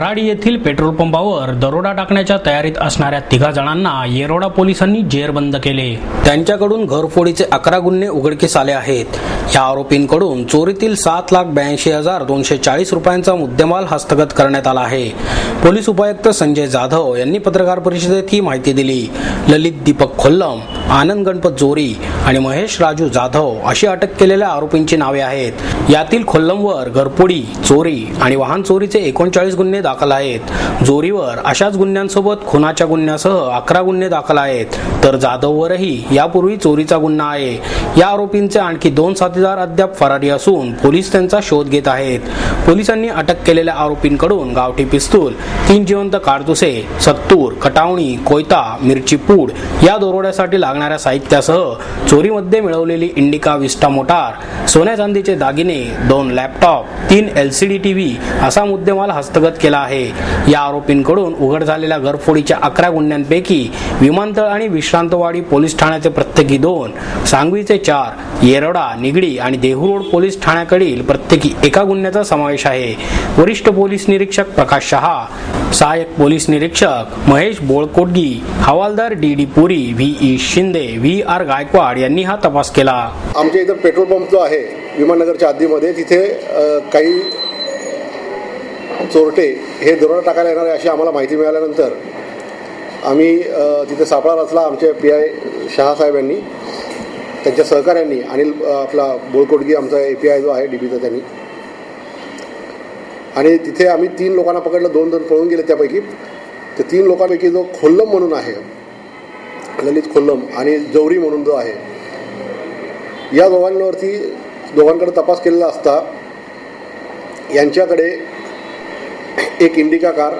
कराड येथील पेट्रोल पंपावर दरोडा टाकण्याच्या तयारीत असणाऱ्या 3 जणांना येरोडा पोलिसांनी जेरबंद केले। त्यांच्याकडून घरफोडीचे 11 गुन्हे उघडकीस आले आहेत। या आरोपींकडून चोरीतील 7,82,240 रुपयांचा मुद्देमाल हस्तगत करण्यात आला आहे। पोलीस उपायुक्त संजय जाधव यांनी पत्रकार परिषदेत ही माहिती दिली। ललित दीपक खोल्लम, आनंद गणपत जोरी आणि महेश राजू जाधव अशी अटक केलेल्या आरोपींची नावे आहेत। यातील खोल्लमवर घरफोडी, चोरी आणि वाहन चोरीचे 39 गुन्हे दाखल आहेत। जोरीवर अशाच गुन्ह्यांसोबत खुनाच्या गुन्ह्यासह 11 गुन्हे दाखल आहेत, तर जाधववरही यापूर्वी चोरीचा गुन्हा आहे। या आरोपींचे आणखी 2 साथीदार अद्याप फरारी असून पोलीस त्यांचा शोध घेत आहेत। पोलिसांनी अटक केलेल्या आरोपींकडून गावठी पिस्तूल, 3 जिवंत कारतुसे, सत्तूर, कटावणी, कोयता, मिरची पूड या दरोड्यासाठी लागणाऱ्या साहित्यासह चोरीमध्ये मिळवलेली इंडिका विस्टा मोटार, सोन्या चांदीचे दागिने, 2 लॅपटॉप, 3 LCD टीव्ही असा मुद्देमाल हस्तगत केला आहे। या आरोपींकडून उघड झालेल्या घरफोडीच्या 11 गुन्ह्यांपैकी विमानतळ आणि विश्रांतवाडी पोलीस ठाण्याचे प्रत्येकी 2, सांगवीचे 4, येरोडा, निगडी आणि देहू रोड पोलीस ठाण्याकडील प्रत्येकी 1 गुन्ह्याचा समावेश आहे। वरिष्ठ पोलीस निरीक्षक प्रकाश शहा, सहाय्यक पोलीस निरीक्षक महेश बोळकोटगी, हवालदार DD पुरी, VE शिंदे, VR गायकवाड यांनी हा तपास केला। आमच्या इथं पेट्रोल पंप जो आहे विमाननगरच्या हद्दीमध्ये, तिथे काही चोरटे हे दरोडा टाकायला येणार आहे अशी आम्हाला माहिती मिळाल्यानंतर आम्ही तिथे सापळा रचला। आमचे PI शहासाहेब यांनी, त्यांच्या सहकाऱ्यांनी आणि आपला बोळकोटगी आमचा API जो आहे DBचा त्यांनी, आणि तिथे आम्ही 3 लोकांना पकडलं। 2 जण पळून गेले त्यापैकी। तर 3 लोकांपैकी जो खोल्लम म्हणून आहे, ललित खोल्लम, आणि जौरी म्हणून जो आहे, या दोघांकडे तपास केलेला असता यांच्याकडे एक इंडिका कार,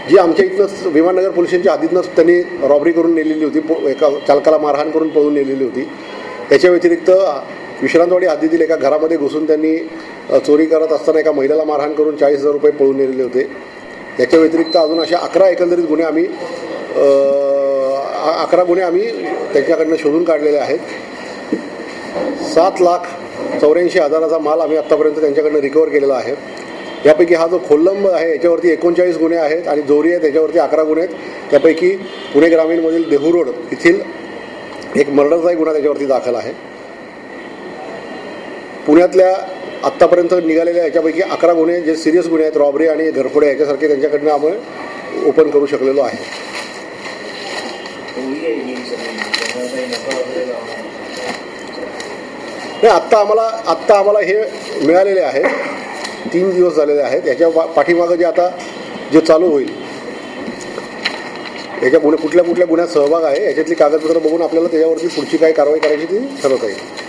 जी आमच्या इथनं विमाननगर पोलीस स्टेशनच्या हद्दीतनं त्यांनी रॉबरी करून नेलेली होती, एका चालकाला मारहाण करून पळून नेलेली होती। त्याच्या व्यतिरिक्त विश्रांतवाडी हद्दीतील एका घरामध्ये घुसून त्यांनी चोरी करत असताना एका महिलेला मारहाण करून 40,000 रुपये पळून नेलेले होते। त्याच्या व्यतिरिक्त अजून अशा 11 एकंदरीत गुन्हे आम्ही 11 गुन्हे आम्ही त्यांच्याकडनं शोधून काढलेले आहेत। 7,84,000चा माल आम्ही आत्तापर्यंत त्यांच्याकडनं रिकवर केलेला आहे। यापैकी हा जो खोल्लम आहे याच्यावरती 39 गुन्हे आहेत आणि जोरी आहे त्याच्यावरती 11 गुन्हे आहेत। त्यापैकी पुणे ग्रामीणमधील देहू रोड येथील एक मर्डरचाही गुन्हा त्याच्यावरती दाखल आहे। पुण्यातल्या आत्तापर्यंत निघालेल्या याच्यापैकी 11 गुन्हे जे सिरियस गुन्हे आहेत, रॉबरी आणि घरफोडे याच्यासारखे, त्यांच्याकडनं आपण ओपन करू शकलेलो आहे। आत्ता आम्हाला हे मिळालेले आहे, 3 दिवस झालेले आहेत। याच्या पाठीमागं जे चालू होईल, याच्या कुठल्या गुन्ह्यात सहभाग आहे याच्यातली कागदपत्र बघून आपल्याला त्याच्यावरती पुढची काय कारवाई करायची ती ठरवता येईल।